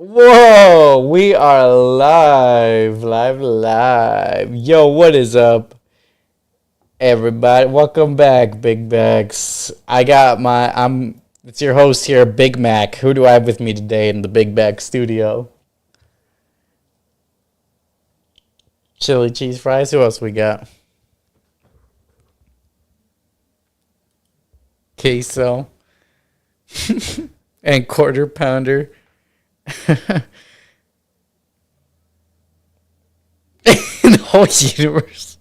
Whoa, we are live, live, live. Yo, what is up, everybody? Welcome back, Big Bags. It's your host here, Big Mac. Who do I have with me today in the Big Bag studio? Chili cheese fries. Who else we got? Queso and quarter pounder. In the whole universe.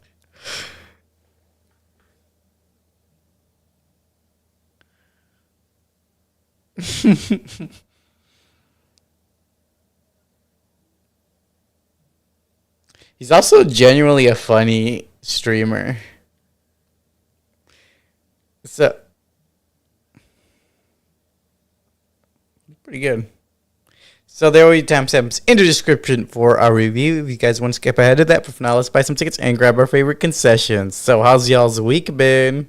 He's also genuinely a funny streamer. So pretty good. So there will be timestamps in the description for our review if you guys want to skip ahead of that. But for now, let's buy some tickets and grab our favorite concessions. So how's y'all's week been?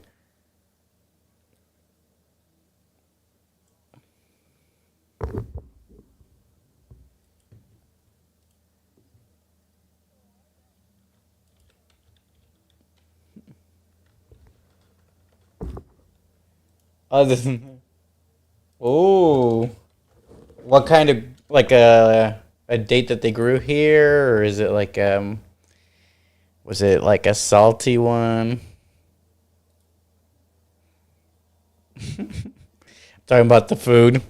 Other than oh, what kind of like a date that they grew here, or is it like was it like a salty one? Talking about the food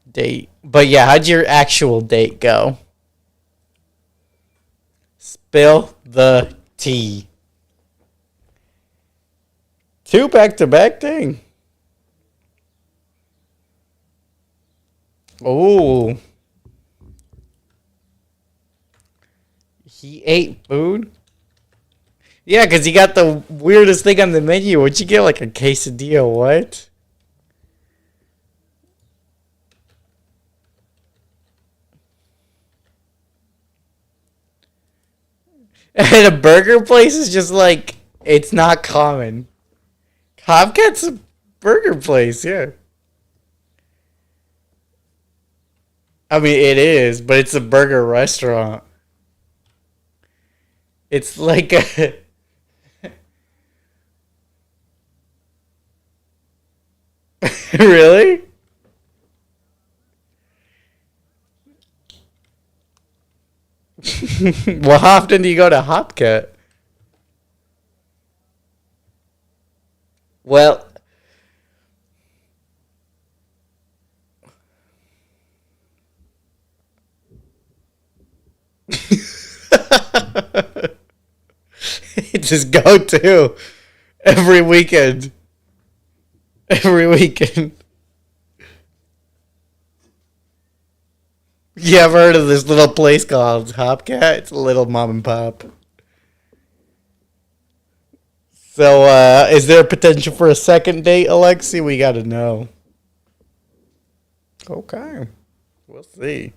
date, but yeah, how'd your actual date go? Spill the tea. Two back to back thing. Oh, he ate food. Yeah, because he got the weirdest thing on the menu. What'd you get? Like a quesadilla? What? And a burger place is just like it's not common. Hopkat's a burger place, yeah. I mean, it is, but it's a burger restaurant. It's like a. Really? Well, how often do you go to Hopcat? Well, just go to every weekend. Every weekend. You ever heard of this little place called Hopcat? It's a little mom and pop. So, is there potential for a second date, Alexi? We gotta know. Okay. We'll see.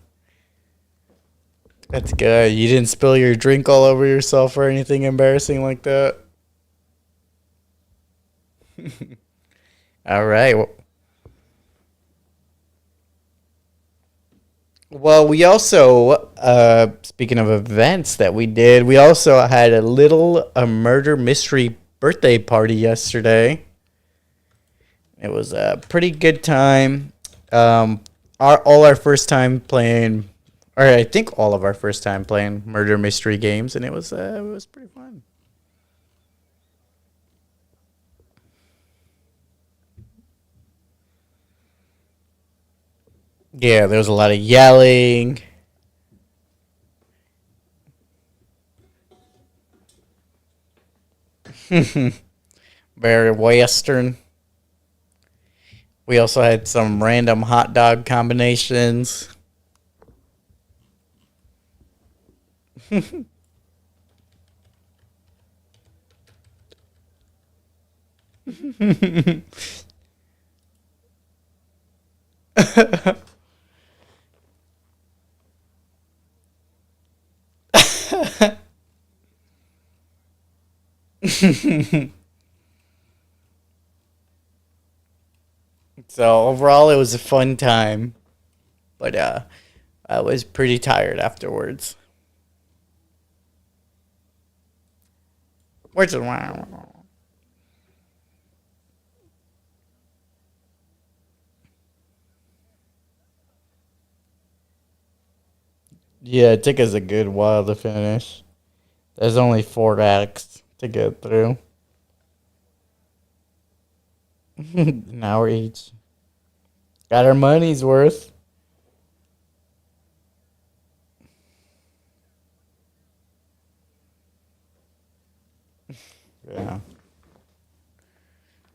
That's good. You didn't spill your drink all over yourself or anything embarrassing like that? All right. Well, we also, speaking of events that we did, we also had a little a murder mystery birthday party yesterday. It was a pretty good time. All our first time playing, or I think all of our first time playing murder mystery games, and it was pretty fun. Yeah, there was a lot of yelling. Very western. We also had some random hot dog combinations. So overall, it was a fun time. but I was pretty tired afterwards. Where's the Yeah, it took us a good while to finish. There's only 4 acts to get through. An hour each. Got our money's worth. Yeah.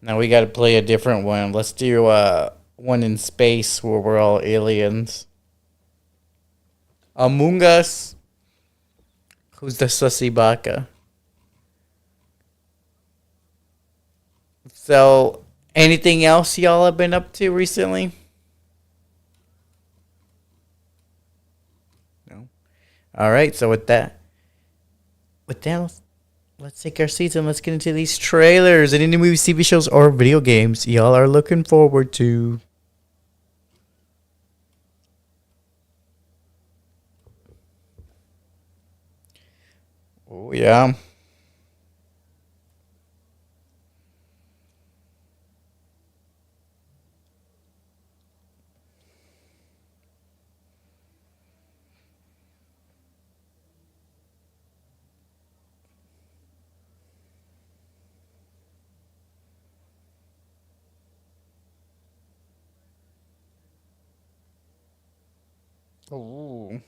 Now we got to play a different one. Let's do one in space where we're all aliens. Among Us. Who's the sussy baka? So, anything else y'all have been up to recently? No. All right. So with that, let's take our seats and let's get into these trailers and any movies, TV shows, or video games y'all are looking forward to. Oh yeah. Ooh.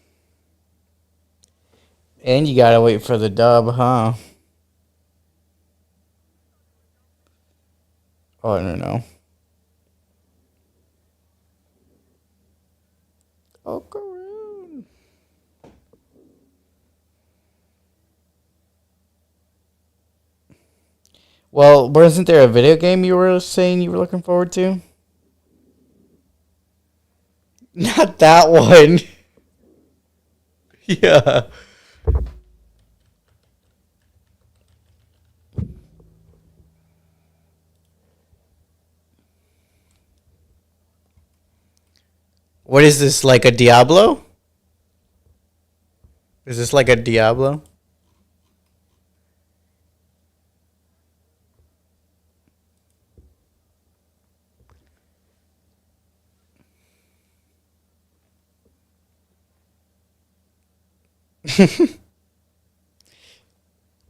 And you gotta wait for the dub, huh? Oh, I don't know. Oh, Karoon. Well, wasn't there a video game you were saying you were looking forward to? Not that one. Yeah. What is this, like a Diablo? Is this like a Diablo?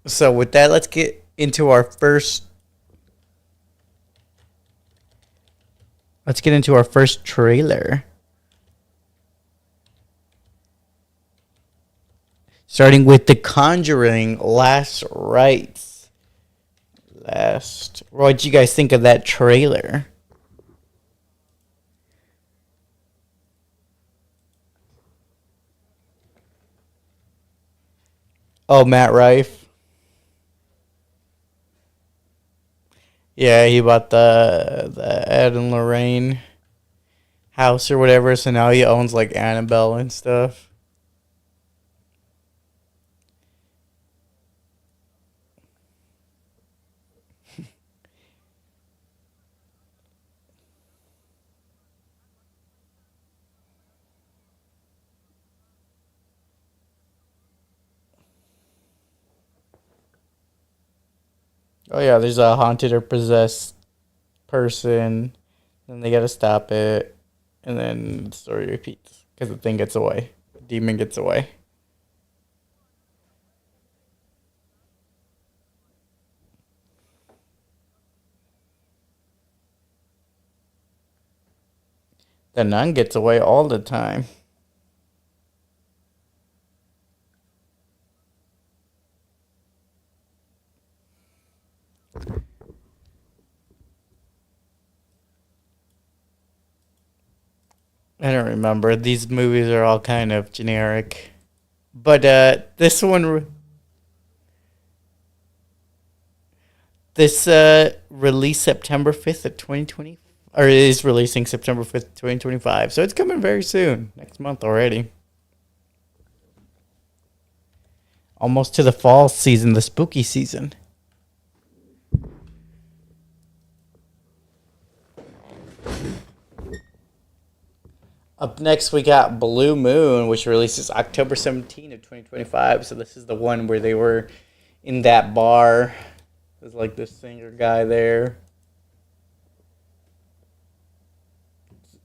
So with that, let's get into our first. Let's get into our first trailer. Starting with The Conjuring: Last Rites. What did you guys think of that trailer? Oh, Matt Rife. Yeah, he bought the Ed and Lorraine house or whatever, so now he owns like Annabelle and stuff. Oh yeah, there's a haunted or possessed person, then they gotta stop it, and then the story repeats because the thing gets away, the demon gets away. The nun gets away all the time. I don't remember. These movies are all kind of generic. But this released September 5th of 2020, or is releasing September 5th, 2025. So it's coming very soon, next month already. Almost to the fall season, the spooky season. Up next, we got Blue Moon, which releases October 17th of 2025. So this is the one where they were in that bar. There's like this singer guy there.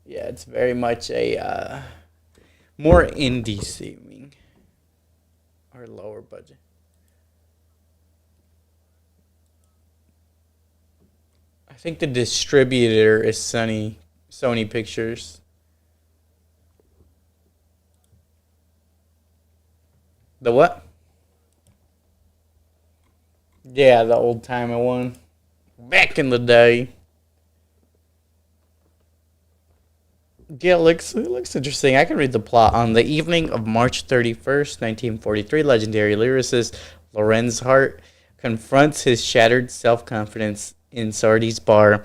Yeah, it's very much a more indie seeming or lower budget. I think the distributor is Sony Pictures. The what? Yeah, the old timer one. Back in the day. Yeah, it looks interesting. I can read the plot. On the evening of March 31st, 1943, legendary lyricist Lorenz Hart confronts his shattered self-confidence in Sardi's bar,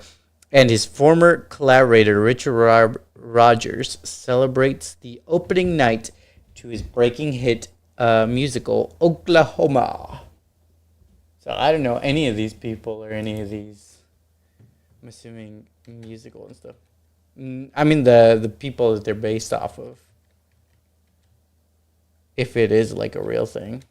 and his former collaborator Richard Rogers celebrates the opening night to his breaking hit musical Oklahoma. So I don't know any of these people or any of these. I'm assuming musical and stuff. I mean the people that they're based off of. If it is like a real thing.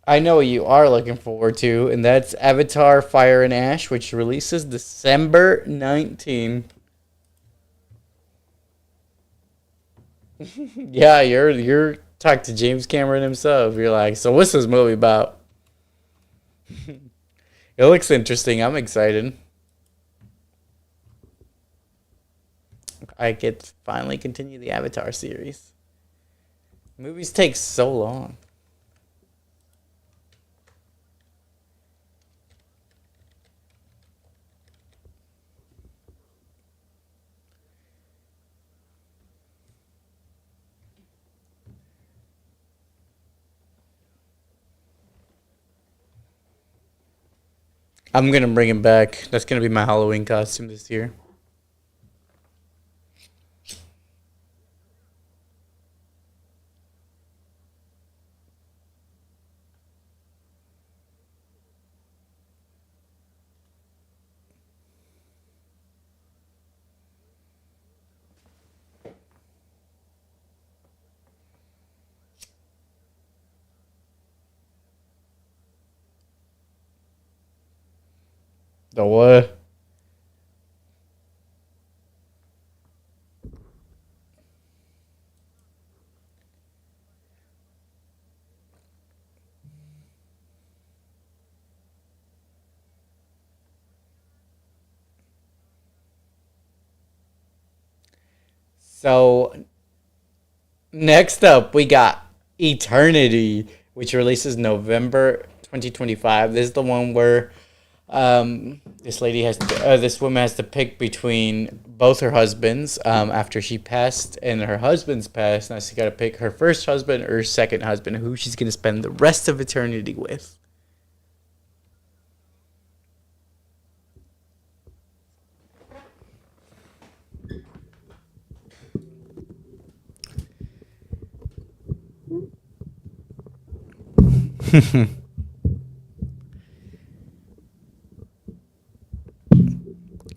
I know what you are looking forward to, and that's Avatar Fire and Ash, which releases December 19th. Yeah, you're talking to James Cameron himself. You're like, so what's this movie about? It looks interesting. I'm excited. I get to finally continue the Avatar series. Movies take so long. I'm gonna bring him back. That's gonna be my Halloween costume this year. The what? So next up, we got Eternity, which releases November 2025. This is the one where this woman has to pick between both her husbands after she passed and her husband's passed. Now she got to pick her first husband or her second husband, who she's going to spend the rest of eternity with.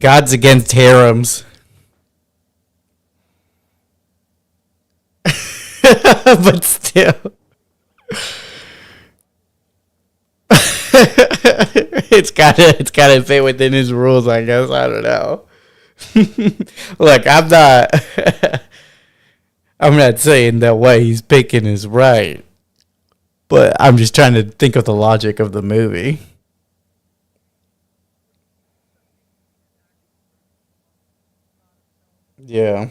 God's against harems. But still. It's gotta fit within his rules, I guess. I don't know. Look, I'm not saying that what he's picking is right, but I'm just trying to think of the logic of the movie. Yeah,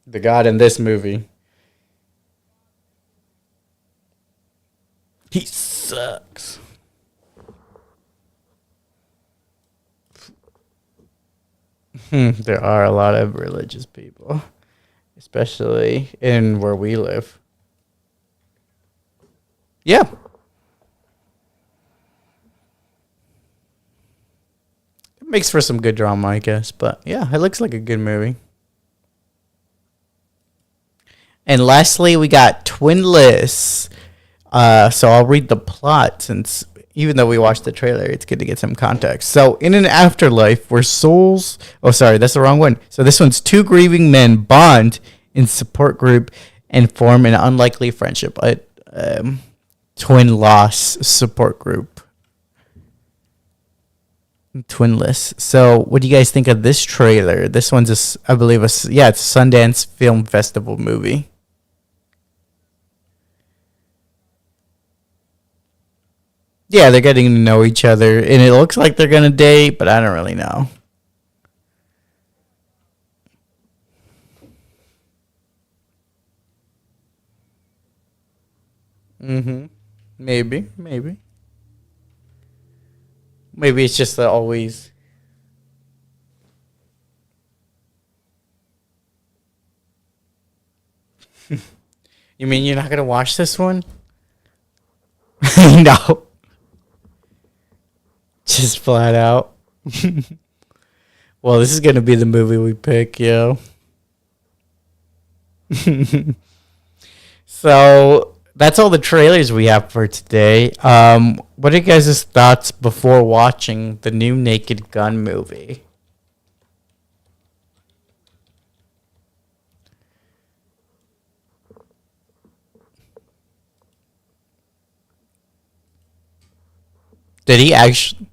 the God in this movie, he sucks. There are a lot of religious people, especially in where we live. Yeah, it makes for some good drama, I guess. But yeah, it looks like a good movie. And lastly, we got Twinless. So I'll read the plot since even though we watched the trailer, it's good to get some context. So, in an afterlife where souls. Oh, sorry, that's the wrong one. So, this one's two grieving men bond in support group and form an unlikely friendship. Twin loss support group. Twinless. So, what do you guys think of this trailer? This one's, I believe, it's a Sundance Film Festival movie. Yeah, they're getting to know each other, and it looks like they're gonna date, but I don't really know. Mm-hmm. Maybe it's just that always. You mean you're not gonna watch this one? No, just flat out. Well, this is gonna be the movie we pick, yo. So that's all the trailers we have for today. What are you guys' thoughts before watching the new Naked Gun movie? Did he actually?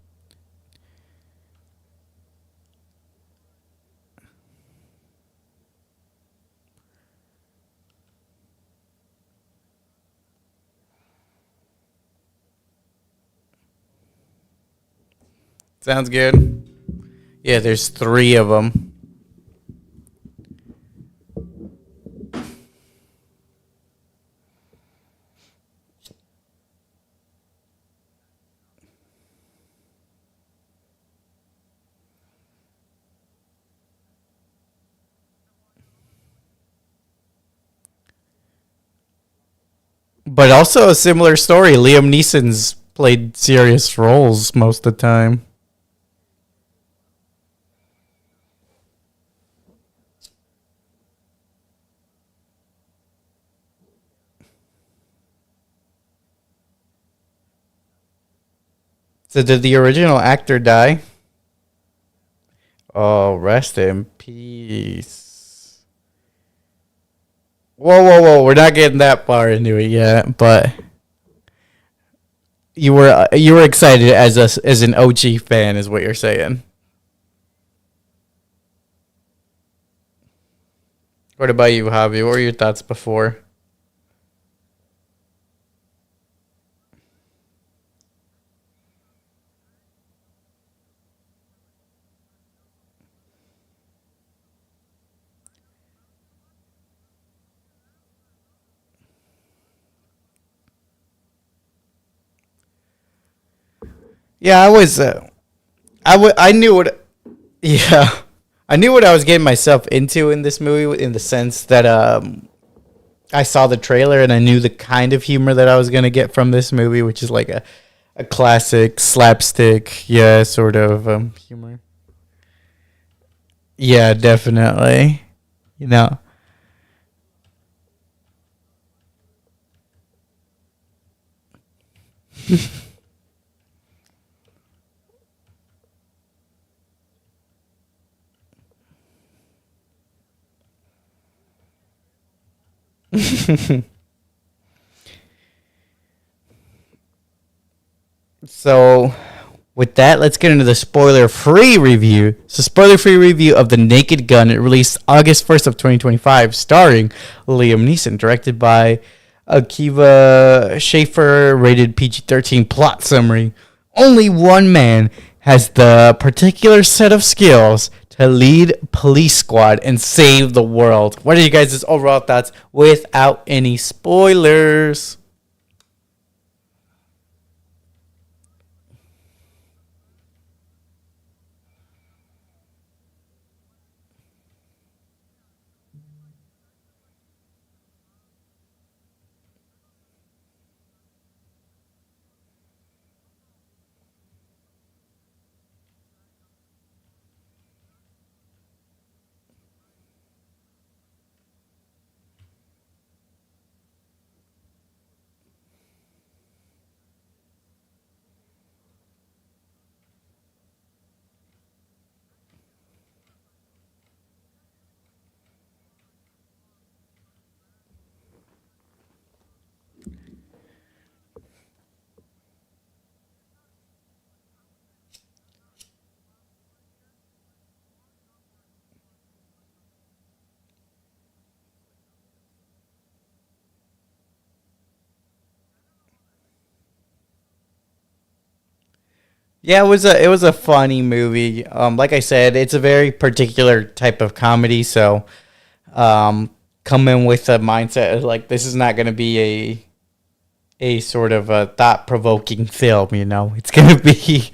Sounds good. Yeah, there's three of them. But also a similar story. Liam Neeson's played serious roles most of the time. So did the original actor die? Oh, rest in peace. Whoa, whoa, whoa! We're not getting that far into it yet, but you were excited as an OG fan, is what you're saying. What about you, Javi? What were your thoughts before? Yeah, I was. I knew what. Yeah, I knew what I was getting myself into in this movie, in the sense that I saw the trailer and I knew the kind of humor that I was gonna get from this movie, which is like a classic slapstick, yeah, sort of humor. Yeah, definitely. You know. So, with that, let's get into the spoiler-free review. So, spoiler-free review of The Naked Gun. It released August 1st of 2025, starring Liam Neeson, directed by Akiva Schaffer, rated PG-13. Plot summary: only one man has the particular set of skills to lead police squad and save the world. What are you guys' overall thoughts without any spoilers? Yeah, it was a funny movie. Like I said, it's a very particular type of comedy, so come in with a mindset of like this is not going to be a sort of a thought provoking film. You know, it's going to be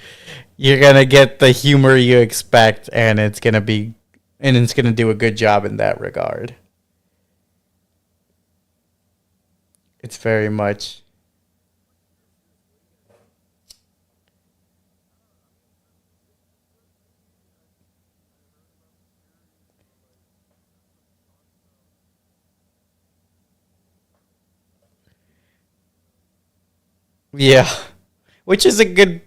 you're going to get the humor you expect, and it's going to do a good job in that regard. It's very much. Yeah, which is a good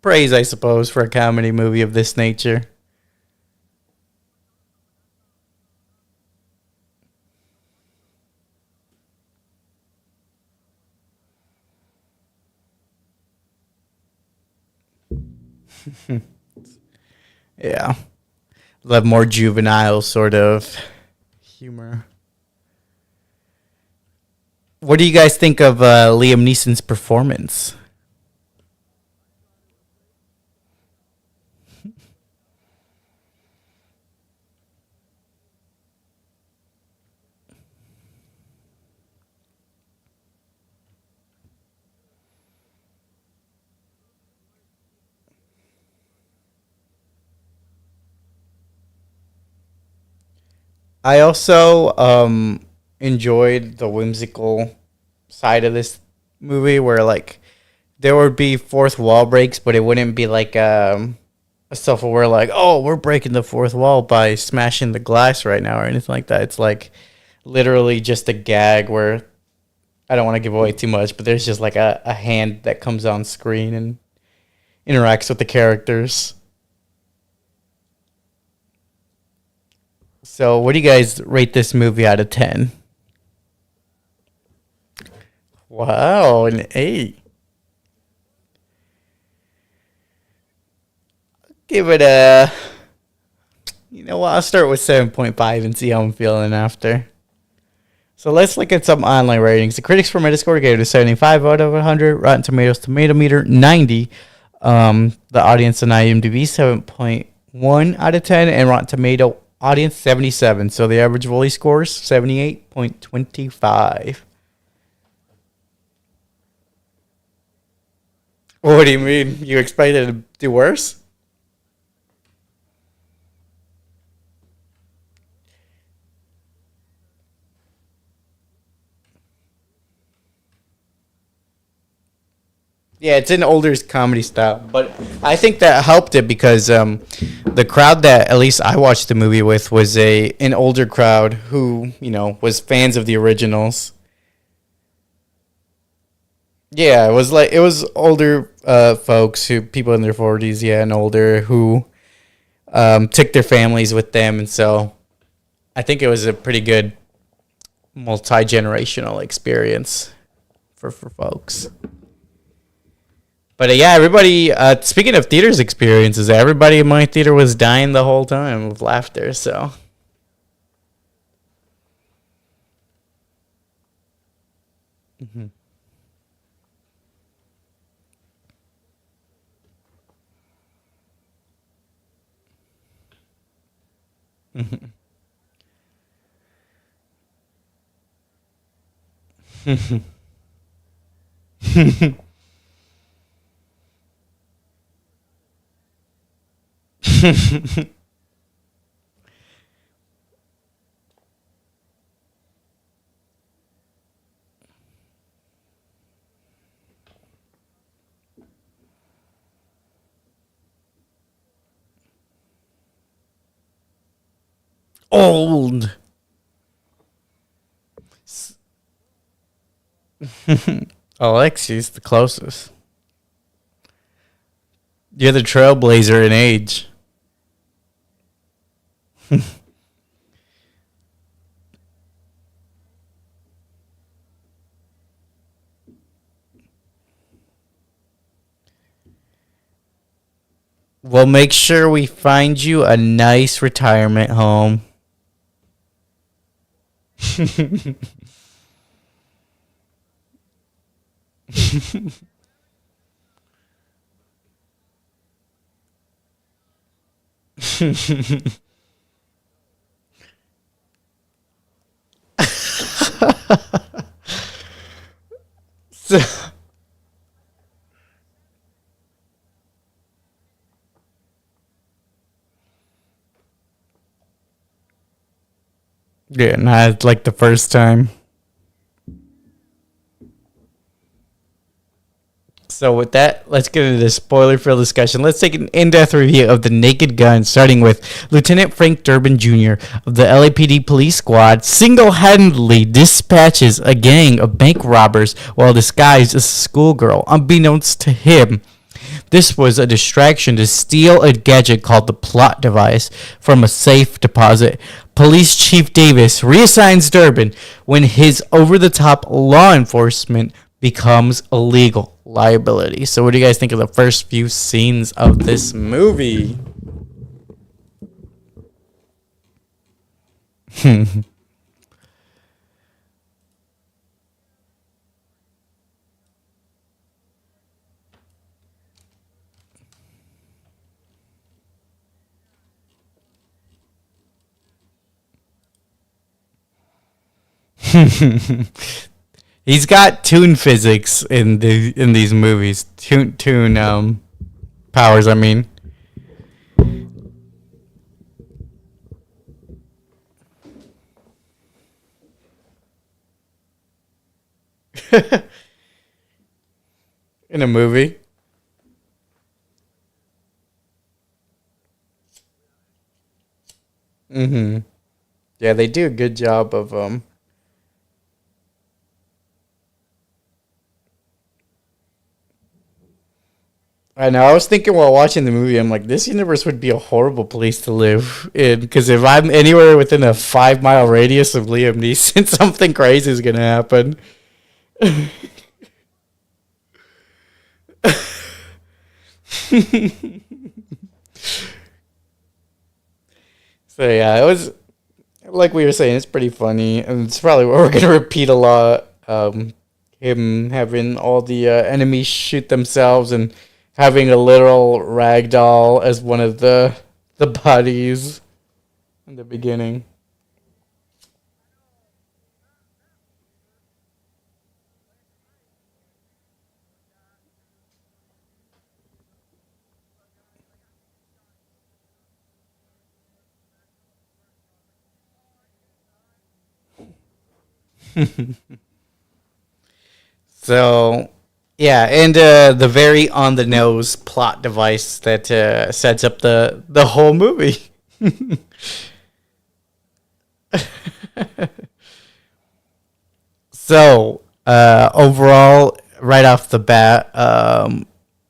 praise, I suppose, for a comedy movie of this nature. Yeah, love more juvenile sort of humor. What do you guys think of Liam Neeson's performance? I also enjoyed the whimsical side of this movie, where like there would be fourth wall breaks, but it wouldn't be like a self-aware like, oh, we're breaking the fourth wall by smashing the glass right now or anything like that. It's like literally just a gag where I don't want to give away too much, but there's just like a hand that comes on screen and interacts with the characters. So, what do you guys rate this movie out of 10? Wow, an 8. Give it a. You know what? I'll start with 7.5 and see how I'm feeling after. So let's look at some online ratings. The critics for Metascore gave it a 75 out of 100. Rotten Tomatoes tomato meter 90. The audience on IMDb 7.1 out of 10, and Rotten Tomato audience 77. So the average Wooly scores 78.25. What do you mean? You expected to do worse? Yeah, it's an older comedy style, but I think that helped it because the crowd that at least I watched the movie with was a an older crowd who was fans of the originals. Yeah, it was older folks who people in their 40s, yeah, and older who took their families with them, and so I think it was a pretty good multi generational experience for folks. But yeah, everybody. Speaking of theaters experiences, everybody in my theater was dying the whole time of laughter. So. Mhm. Mhm. Old. Alexi's the closest. You're the trailblazer in age. We'll make sure we find you a nice retirement home. So, yeah, not like the first time. So with that, let's get into the spoiler-filled discussion. Let's take an in-depth review of The Naked Gun, starting with Lieutenant Frank Durbin Jr. of the LAPD police squad single-handedly dispatches a gang of bank robbers while disguised as a schoolgirl. Unbeknownst to him, this was a distraction to steal a gadget called the plot device from a safe deposit. Police Chief Davis reassigns Durbin when his over-the-top law enforcement becomes a legal liability. So what do you guys think of the first few scenes of this movie? He's got tune physics in these movies. Tune powers, I mean. In a movie. Mhm. Yeah, they do a good job of I know. I was thinking while watching the movie, I'm like, this universe would be a horrible place to live in. Because if I'm anywhere within a 5 mile radius of Liam Neeson, something crazy is gonna happen. So yeah, it was like we were saying. It's pretty funny, and it's probably what we're gonna repeat a lot. Him having all the enemies shoot themselves and having a literal rag doll as one of the bodies in the beginning. So, yeah, and the very on the nose plot device that sets up the whole movie. So, overall, right off the bat,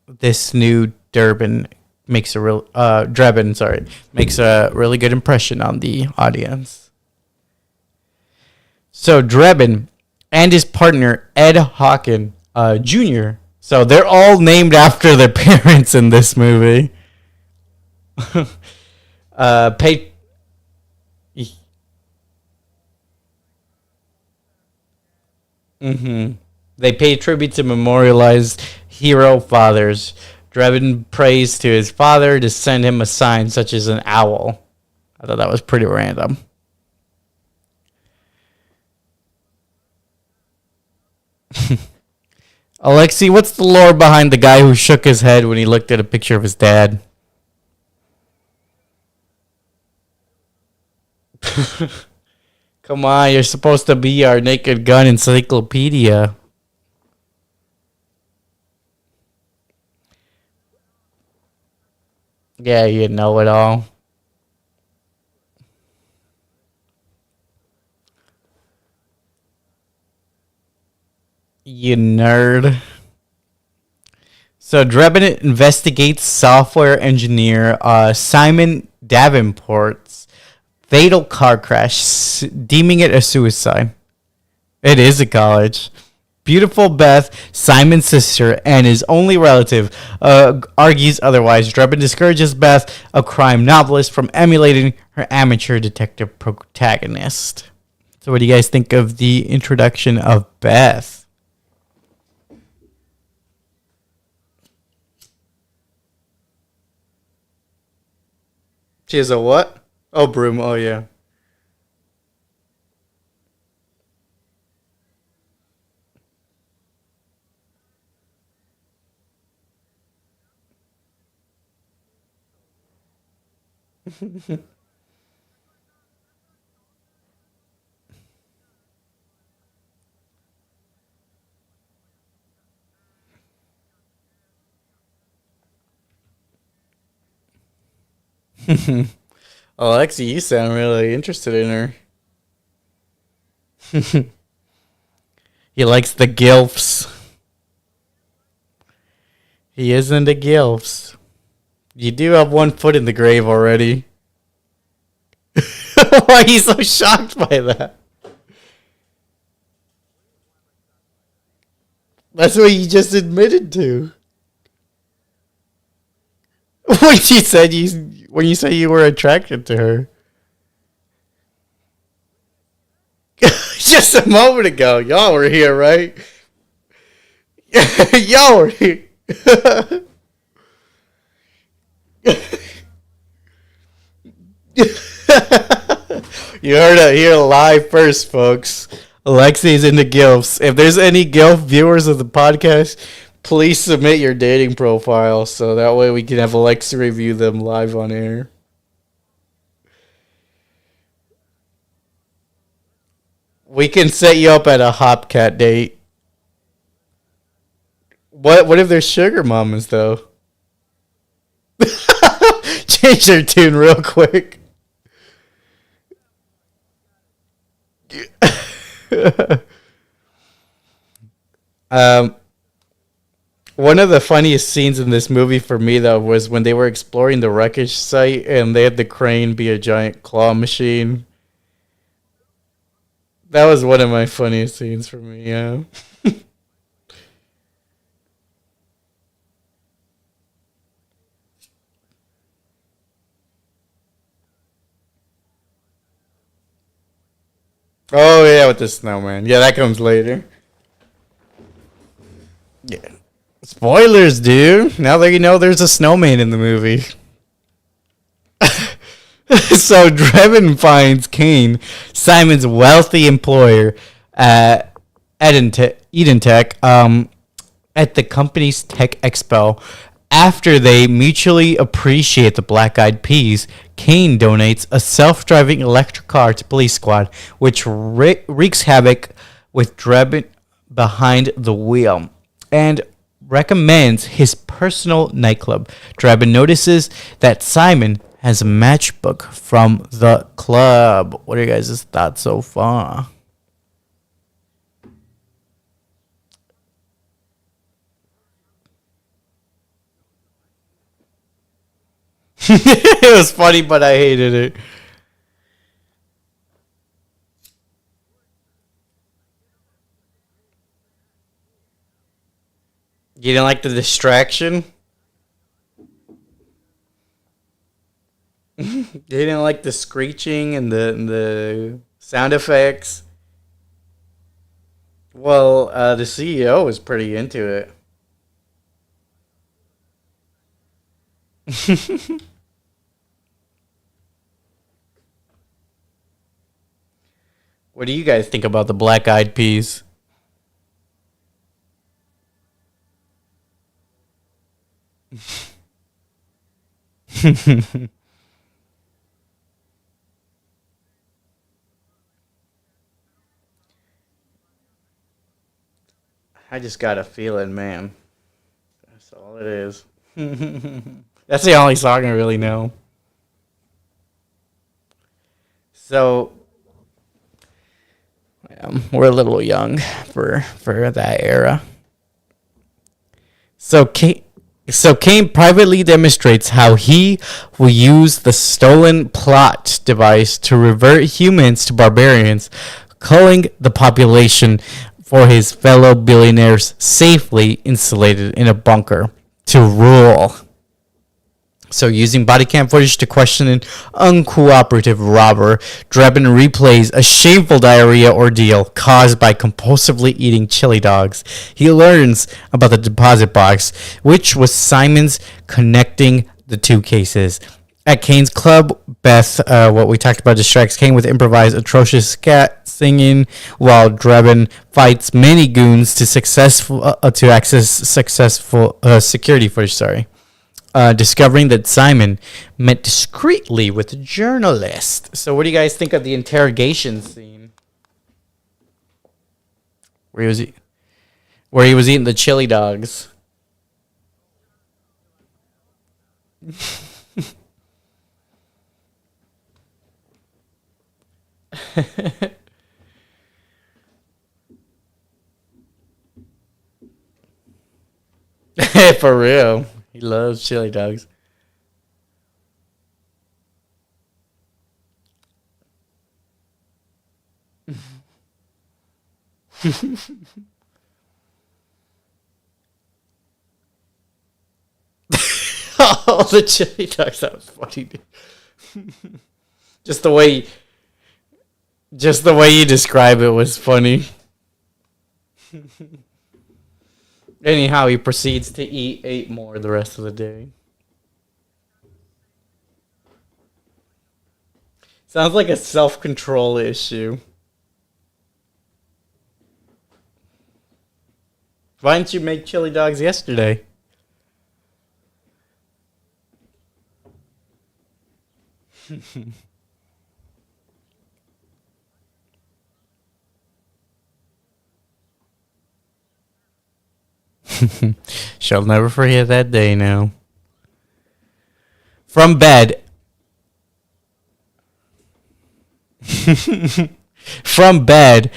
this new Durbin makes a real Drebin, sorry, makes a really good impression on the audience. So Drebin and his partner Ed Hawken Jr. So they're all named after their parents in this movie. Pay. Mm-hmm. They pay tribute to memorialize hero fathers. Drebin prays to his father to send him a sign such as an owl. I thought that was pretty random. Alexi, what's the lore behind the guy who shook his head when he looked at a picture of his dad? Come on, you're supposed to be our Naked Gun encyclopedia. Yeah, you know it all. You nerd. So Drebin investigates software engineer Simon Davenport's fatal car crash, deeming it a suicide. It is a college. Beautiful Beth, Simon's sister and his only relative, argues otherwise. Drebin discourages Beth, a crime novelist, from emulating her amateur detective protagonist. So, what do you guys think of the introduction of Beth? She has a what? Oh, broom. Oh, yeah. Alexi, you sound really interested in her. He likes the gilfs. He is into gilfs. You do have one foot in the grave already. Why are you so shocked by that? That's what you just admitted to. When you said you were attracted to her. Just a moment ago, y'all were here, right? Y'all were here. You heard it here live first, folks. Alexi's into gilfs. If there's any gilf viewers of the podcast, please submit your dating profile so that way we can have Alexa review them live on air. We can set you up at a Hopcat date. What if there's sugar mamas though? Change their tune real quick. um One of the funniest scenes in this movie for me, though, was when they were exploring the wreckage site and they had the crane be a giant claw machine. That was one of my funniest scenes for me, yeah. Oh, yeah, with the snowman. Yeah, that comes later. Yeah. Spoilers, dude. Now that you know there's a snowman in the movie. So Drebin finds Kane, Simon's wealthy employer, Eden Tech, at the company's tech expo. After they mutually appreciate the Black Eyed Peas, Kane donates a self-driving electric car to Police Squad, which wreaks havoc with Drebin behind the wheel, and recommends his personal nightclub. Drebin notices that Simon has a matchbook from the club. What are you guys' thoughts so far? It was funny, but I hated it. You didn't like the distraction? You didn't like the screeching and the sound effects? Well, the CEO was pretty into it. What do you guys think about the Black Eyed Peas? I just got a feeling, man. That's all it is. That's the only song I really know. So we're a little young for that era. So Kane privately demonstrates how he will use the stolen plot device to revert humans to barbarians, culling the population for his fellow billionaires safely insulated in a bunker to rule. So, using body cam footage to question an uncooperative robber, Drebin replays a shameful diarrhea ordeal caused by compulsively eating chili dogs. He learns about the deposit box, which was Simon's, connecting the two cases. At Kane's club, Beth, what we talked about, distracts Kane with improvised atrocious scat singing, while Drebin fights many goons to access successful security footage. Sorry, discovering that Simon met discreetly with a journalist. So, what do you guys think of the interrogation scene where he was eating the chili dogs? For real. He loves chili dogs. Oh, the chili dogs. That was funny, dude. Just the way just the way you describe it was funny. Anyhow, he proceeds to eat 8 more the rest of the day. Sounds like a self-control issue. Why didn't you make chili dogs yesterday? Shall never forget that day now. From bed. From bed,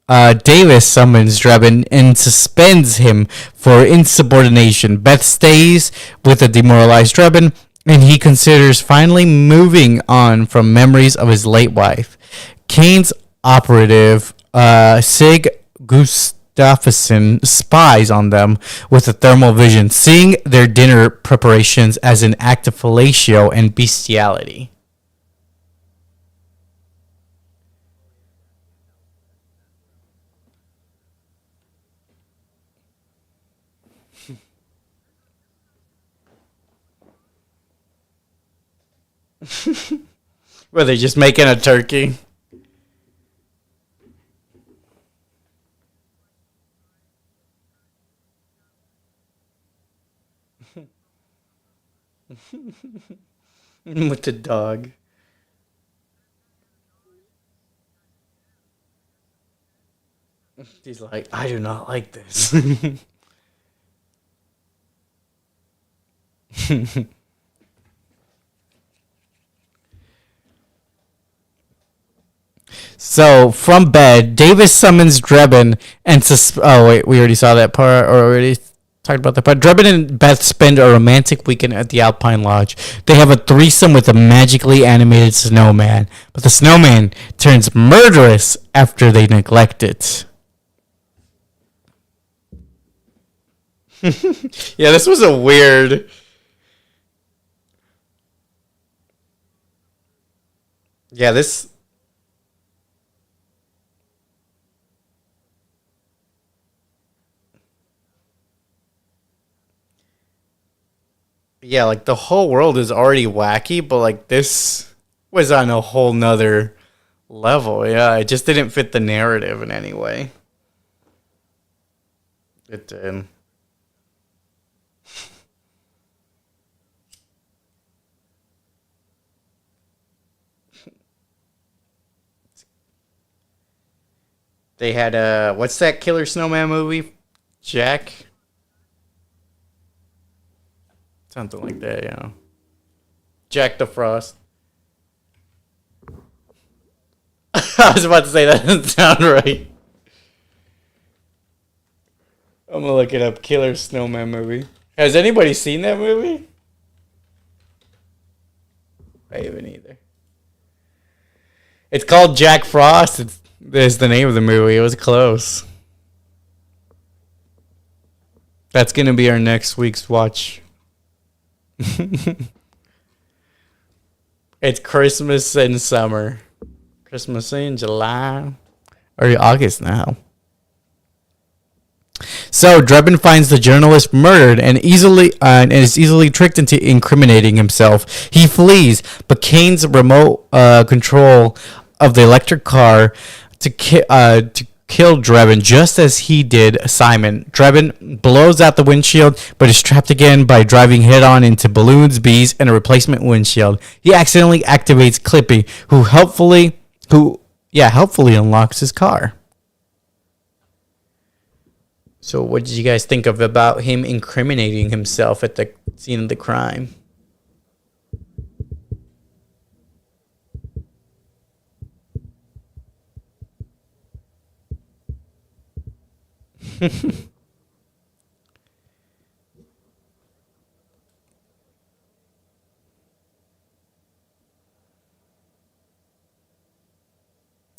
Davis summons Drebin and suspends him for insubordination. Beth stays with the demoralized Drebin, and he considers finally moving on from memories of his late wife. Kane's operative, Sig Gustafsson, spies on them with a thermal vision, seeing their dinner preparations as an act of fellatio and bestiality. Were they just making a turkey? With the dog. He's like, I do not like this. So, from bed, Davis summons Drebin and oh wait, we already saw that part, or already talked about that part. Drebin and Beth spend a romantic weekend at the Alpine Lodge. They have a threesome with a magically animated snowman, but the snowman turns murderous after they neglect it. Yeah, this was a weird. Yeah, this. Yeah, like the whole world is already wacky, but like this was on a whole nother level. Yeah, it just didn't fit the narrative in any way. It did. They had what's that Killer Snowman movie? Jack? Something like that, yeah. Jack the Frost. I was about to say that doesn't sound right. I'm gonna look it up. Killer Snowman movie. Has anybody seen that movie? I haven't either. It's called Jack Frost. It's the name of the movie. It was close. That's gonna be our next week's watch. It's Christmas and summer. Christmas in July. Or August now. So Drebin finds the journalist murdered and is easily tricked into incriminating himself. He flees, but Kane's remote control of the electric car to kill Drebin just as he did Simon. Drebin blows out the windshield, but is trapped again by driving head-on into balloons, bees, and a replacement windshield. He accidentally activates Clippy, who helpfully unlocks his car. So what did you guys think of about him incriminating himself at the scene of the crime?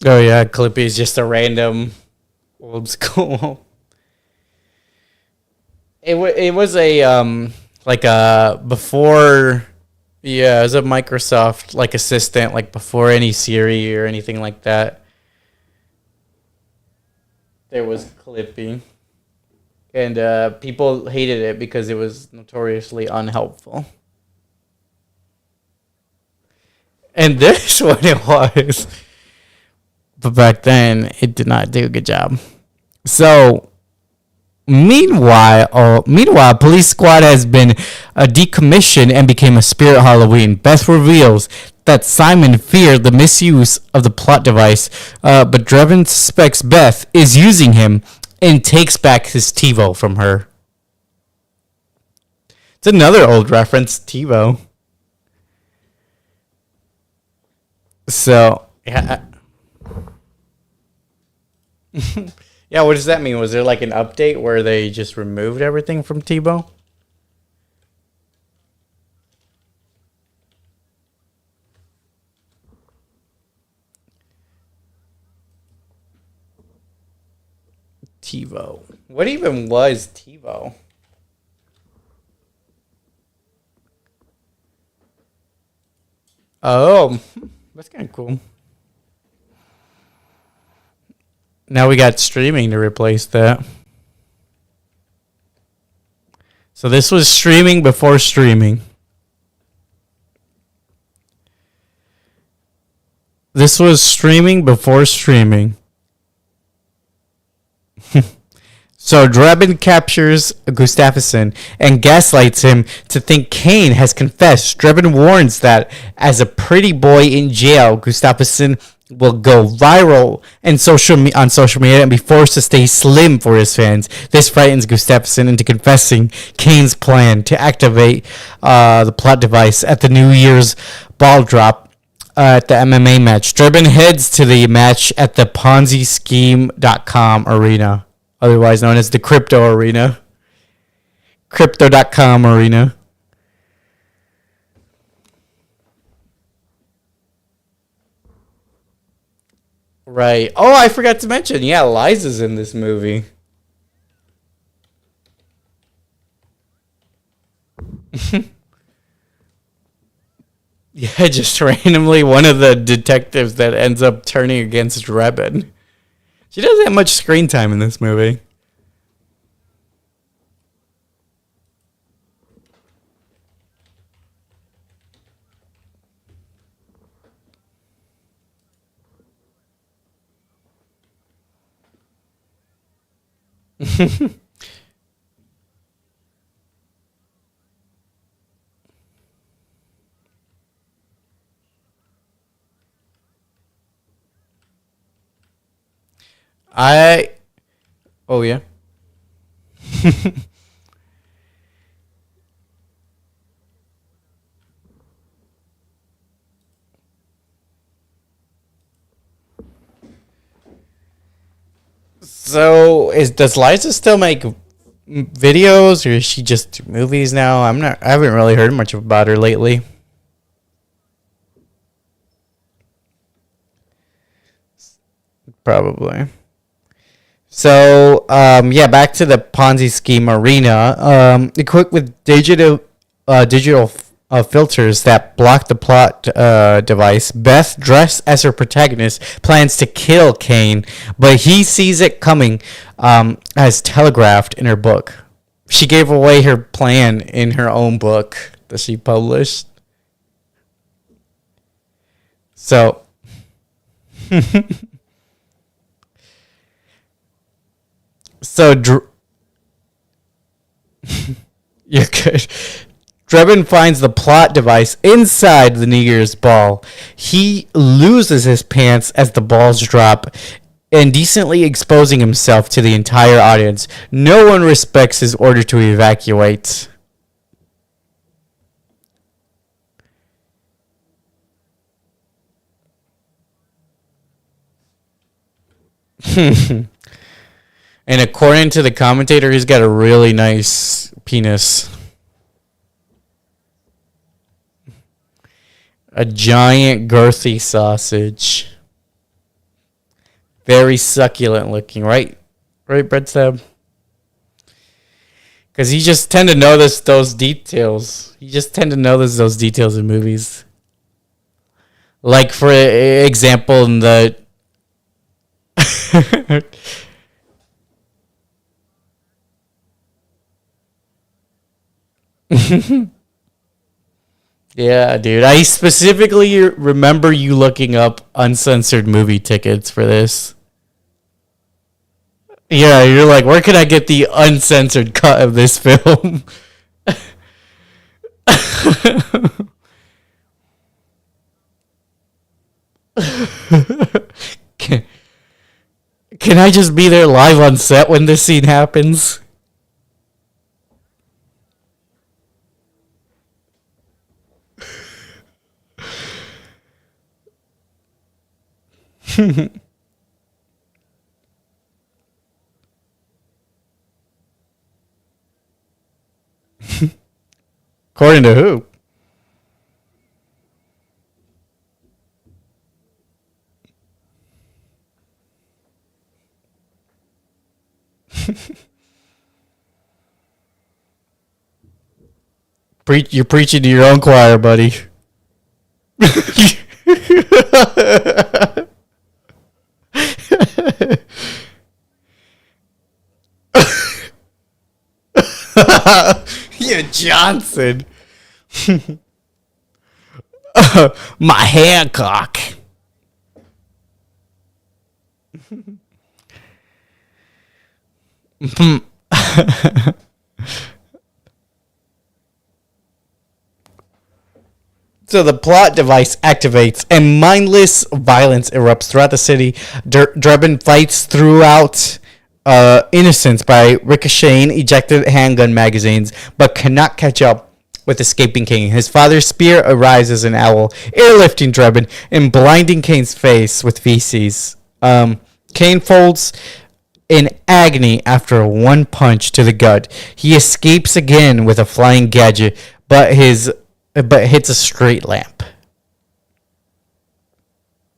Oh yeah, Clippy is just a random old school. It was a like a before, yeah, it was a Microsoft like assistant, like before any Siri or anything like that. There was Clippy, and people hated it because it was notoriously unhelpful. And this one it was, but back then it did not do a good job. So meanwhile, Police Squad has been decommissioned and became a Spirit Halloween. Beth reveals that Simon feared the misuse of the plot device, but Drebin suspects Beth is using him and takes back his TiVo from her. It's another old reference, TiVo. So, yeah. Yeah, what does that mean? Was there like an update where they just removed everything from TiVo? TiVo. What even was TiVo? Oh, that's kind of cool. Now we got streaming to replace that. So this was streaming before streaming. This was streaming before streaming. So Drebin captures Gustafsson and gaslights him to think Kane has confessed. Drebin warns that as a pretty boy in jail, Gustafsson will go viral and on social media and be forced to stay slim for his fans. This frightens Gustafsson into confessing Kane's plan to activate the plot device at the New Year's ball drop at the MMA match. Drebin heads to the match at the PonziScheme.com arena, otherwise known as the Crypto Arena. Crypto.com arena. Right. Oh, I forgot to mention. Yeah, Liza's in this movie. Yeah, just randomly one of the detectives that ends up turning against Drebin. She doesn't have much screen time in this movie. I. Oh, yeah. So, does Liza still make videos, or is she just do movies now? I haven't really heard much about her lately. Probably. So, yeah, back to the Ponzi scheme arena. Equipped with digital filters that block the plot device, Beth, dressed as her protagonist, plans to kill Kane, but he sees it coming as telegraphed in her book. She gave away her plan in her own book that she published. So, so you're good. Drebin finds the plot device inside the New Year's ball. He loses his pants as the balls drop, indecently exposing himself to the entire audience. No one respects his order to evacuate. And according to the commentator, he's got a really nice penis. A giant girthy sausage. Very succulent looking, right? Right, Breadstab? Because you just tend to notice those details. You just tend to notice those details in movies. Like, for example, in the... Yeah, dude. I specifically remember you looking up uncensored movie tickets for this. Yeah, you're like, where can I get the uncensored cut of this film? can, can I just be there live on set when this scene happens? According to who? You're preaching to your own choir, buddy. Yeah, Johnson. My Hancock. So the plot device activates and mindless violence erupts throughout the city. Drebin fights throughout innocence by ricocheting ejected handgun magazines, but cannot catch up with escaping Kane. His father's spear arises an owl, airlifting Drebin and blinding Kane's face with feces. Kane folds in agony after one punch to the gut. He escapes again with a flying gadget, but hits a street lamp.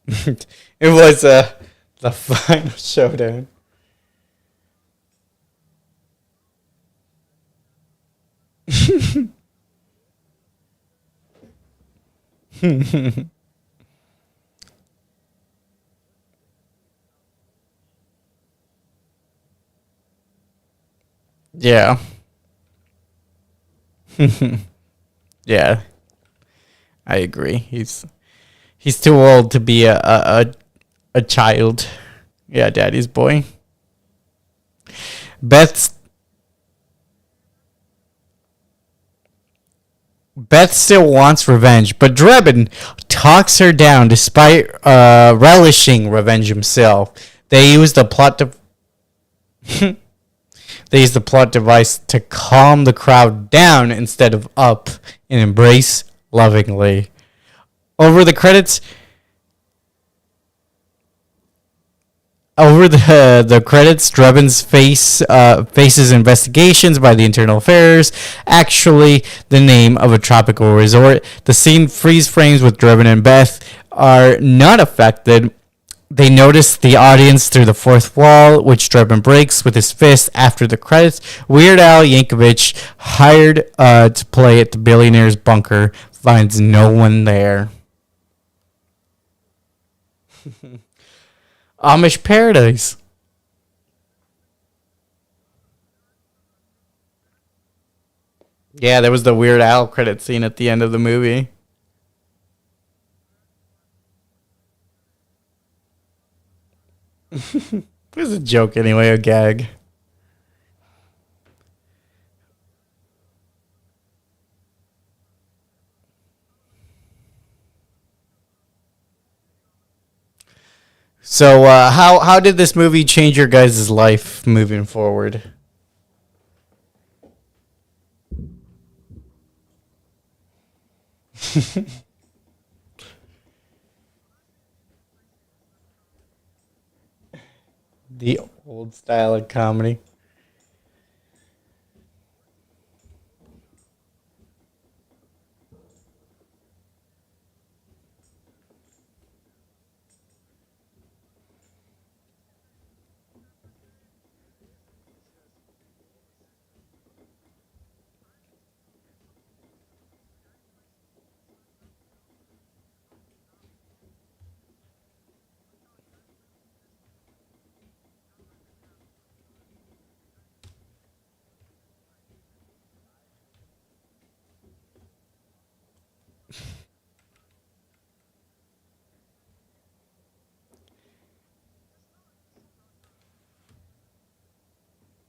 It was the final showdown. Yeah. Yeah. I agree. He's too old to be a child. Yeah, daddy's boy. Beth still wants revenge, but Drebin talks her down despite relishing revenge himself. They use the plot device to calm the crowd down instead of up and embrace lovingly. Over the credits, Drebin's faces investigations by the Internal Affairs, actually the name of a tropical resort. The scene freeze frames with Drebin and Beth are not affected They notice the audience through the fourth wall, which Drebin breaks with his fist after the credits. Weird Al Yankovic, hired to play at the billionaire's bunker, finds no one there. Amish Paradise. Yeah, there was the Weird Al credit scene at the end of the movie. It was a joke anyway, a gag. So, how did this movie change your guys' life moving forward? The old style of comedy.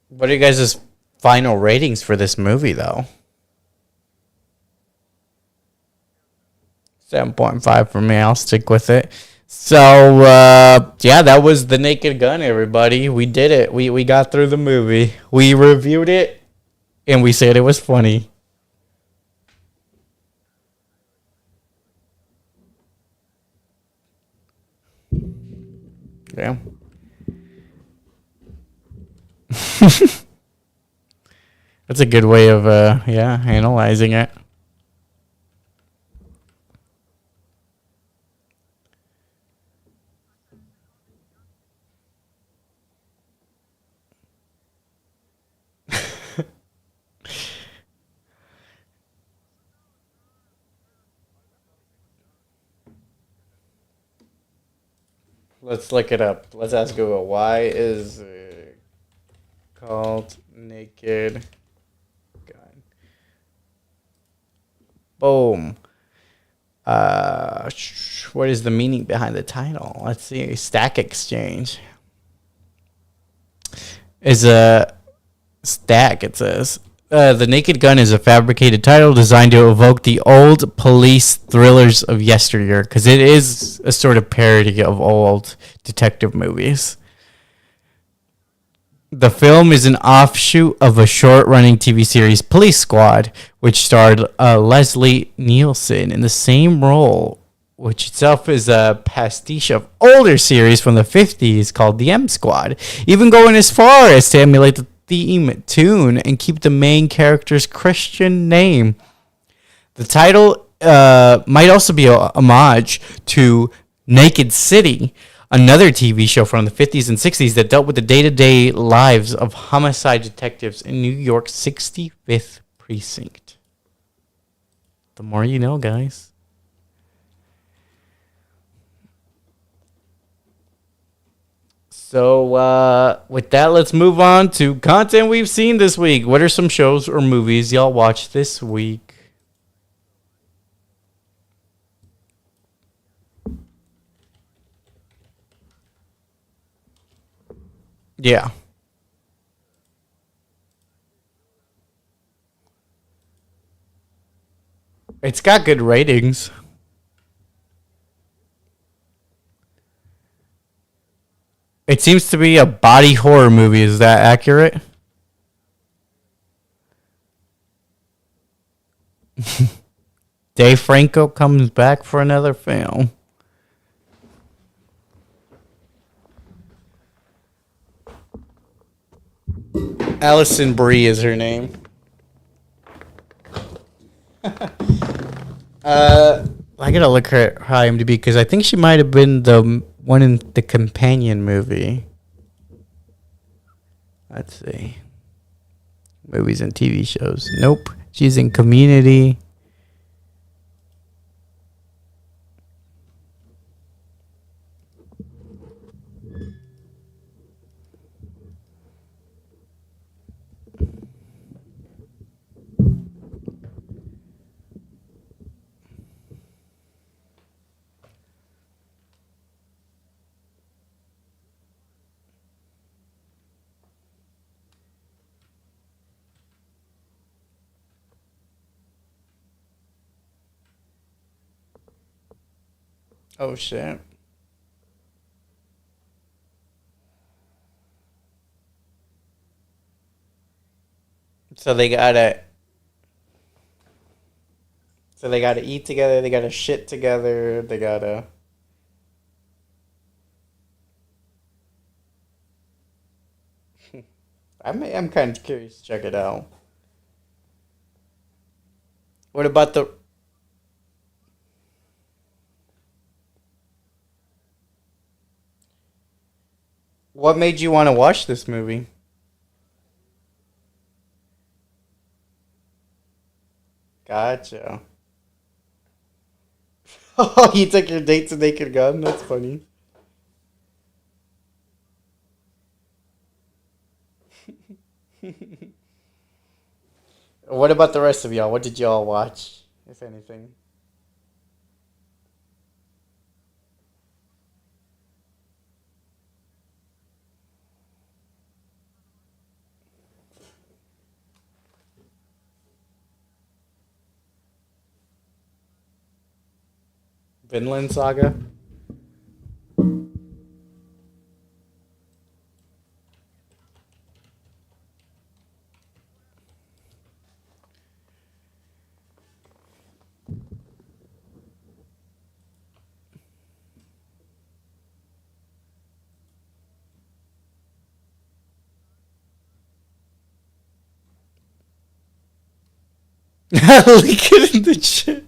What are you guys' final ratings for this movie, though? 7.5 for me. I'll stick with it. So, yeah, that was The Naked Gun, everybody. We did it. We got through the movie. We reviewed it, and we said it was funny. Yeah. That's a good way of, yeah, analyzing it. Let's look it up. Let's ask Google. Why is it called Naked Gun? Boom. What is the meaning behind the title? Let's see. Stack Exchange is a stack. It says The Naked Gun is a fabricated title designed to evoke the old police thrillers of yesteryear, because it is a sort of parody of old detective movies. The film is an offshoot of a short-running TV series, Police Squad, which starred Leslie Nielsen in the same role, which itself is a pastiche of older series from the 50s called The M Squad, even going as far as to emulate the theme tune and keep the main character's Christian name. The title might also be a homage to Naked City, another TV show from the 50s and 60s that dealt with the day-to-day lives of homicide detectives in New York's 65th precinct. The more you know, guys. So, with that, let's move on to content we've seen this week. What are some shows or movies y'all watched this week? Yeah. It's got good ratings. It seems to be a body horror movie. Is that accurate? Dave Franco comes back for another film. Allison Brie is her name. I gotta look her IMDb because I think she might have been the One in the companion movie. Let's see. Movies and TV shows. Nope. She's in Community. Oh shit. So they gotta so they gotta eat together, they gotta shit together, they gotta I'm kind of curious to check it out. What about the what made you want to watch this movie? Gotcha. Oh, you took your date to Naked Gun? That's funny. What about the rest of y'all? What did y'all watch, if anything? Vinland Saga? Link it in the chat.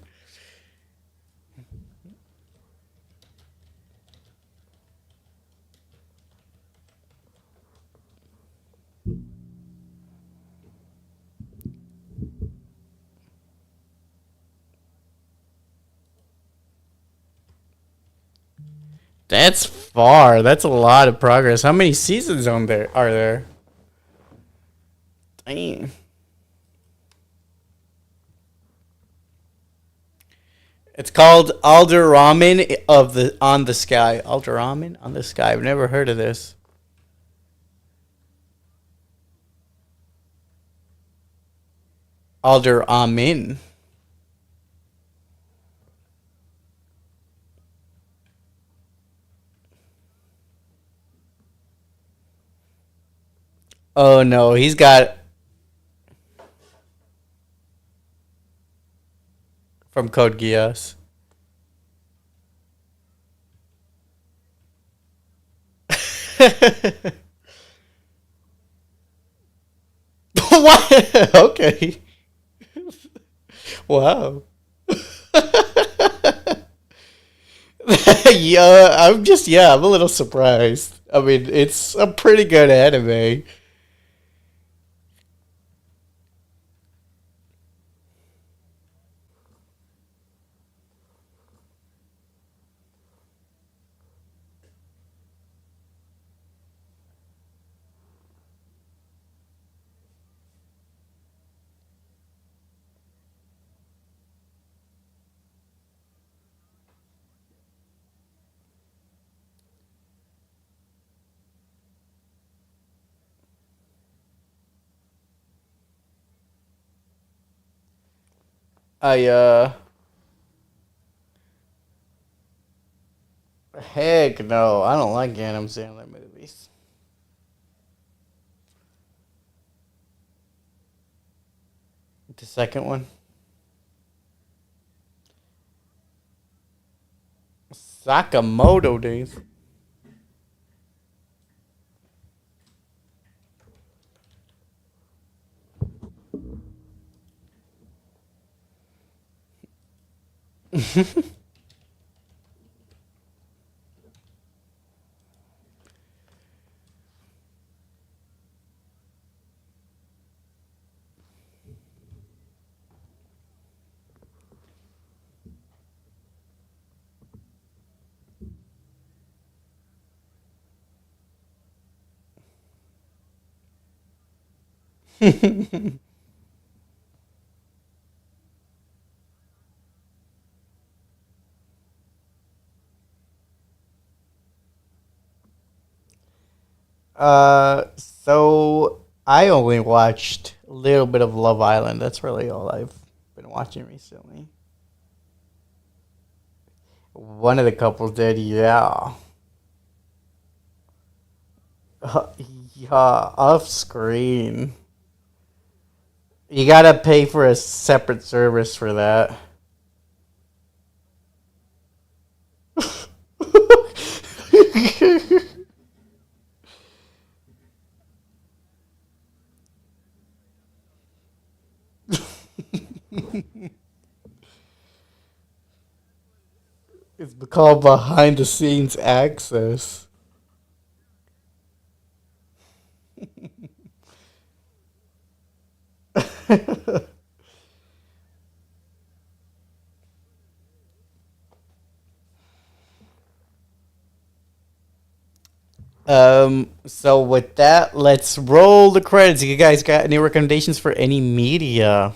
That's far. That's a lot of progress. How many seasons on there are there? Dang. It's called Alder Ramen of the on the Sky. Alder Ramen on the Sky. I've never heard of this. Alder Amin. Oh no, he's got from Code Geass. What? Okay. Wow. Yeah, I'm a little surprised. I mean, it's a pretty good anime. I heck no, I don't like Adam Sandler movies. The second one, Sakamoto Days. So I only watched a little bit of Love Island. That's really all I've been watching recently. One of the couples did, yeah. Yeah, off screen. You gotta pay for a separate service for that. It's called behind the scenes access. So with that, let's roll the credits. You guys got any recommendations for any media?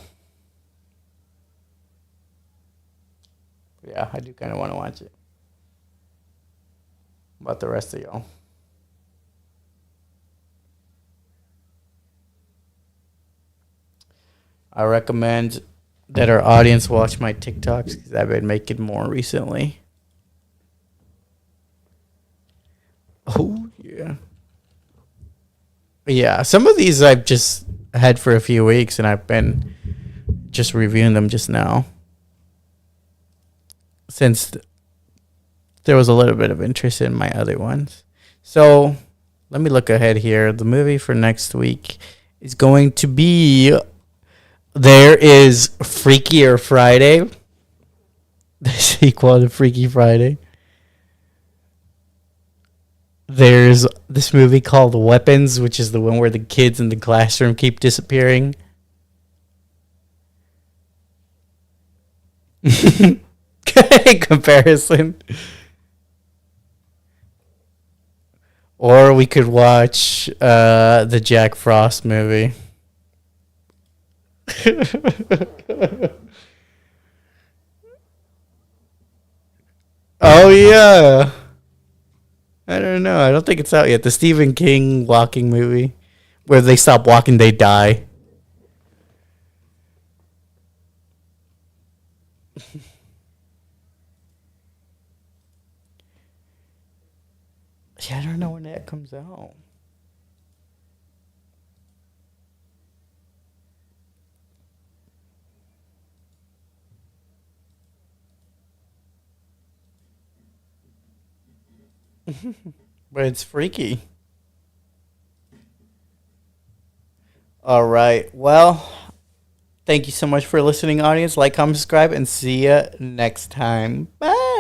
Yeah, I do kind of want to watch it. What about the rest of y'all? I recommend that our audience watch my TikToks because I've been making more recently. Oh yeah, yeah. Some of these I've just had for a few weeks, and I've been just reviewing them just now since there was a little bit of interest in my other ones. So let me look ahead here. The movie for next week is going to be there is Freakier Friday, the sequel to Freaky Friday. There's this movie called Weapons, which is the one where the kids in the classroom keep disappearing. Comparison. Or we could watch the Jack Frost movie. Oh yeah. I don't know. I don't think it's out yet. The Stephen King walking movie where they stop walking, they die. Yeah, I don't know when that comes out. But it's freaky. All right. Well, thank you so much for listening, audience. Like, comment, subscribe, and see ya next time. Bye.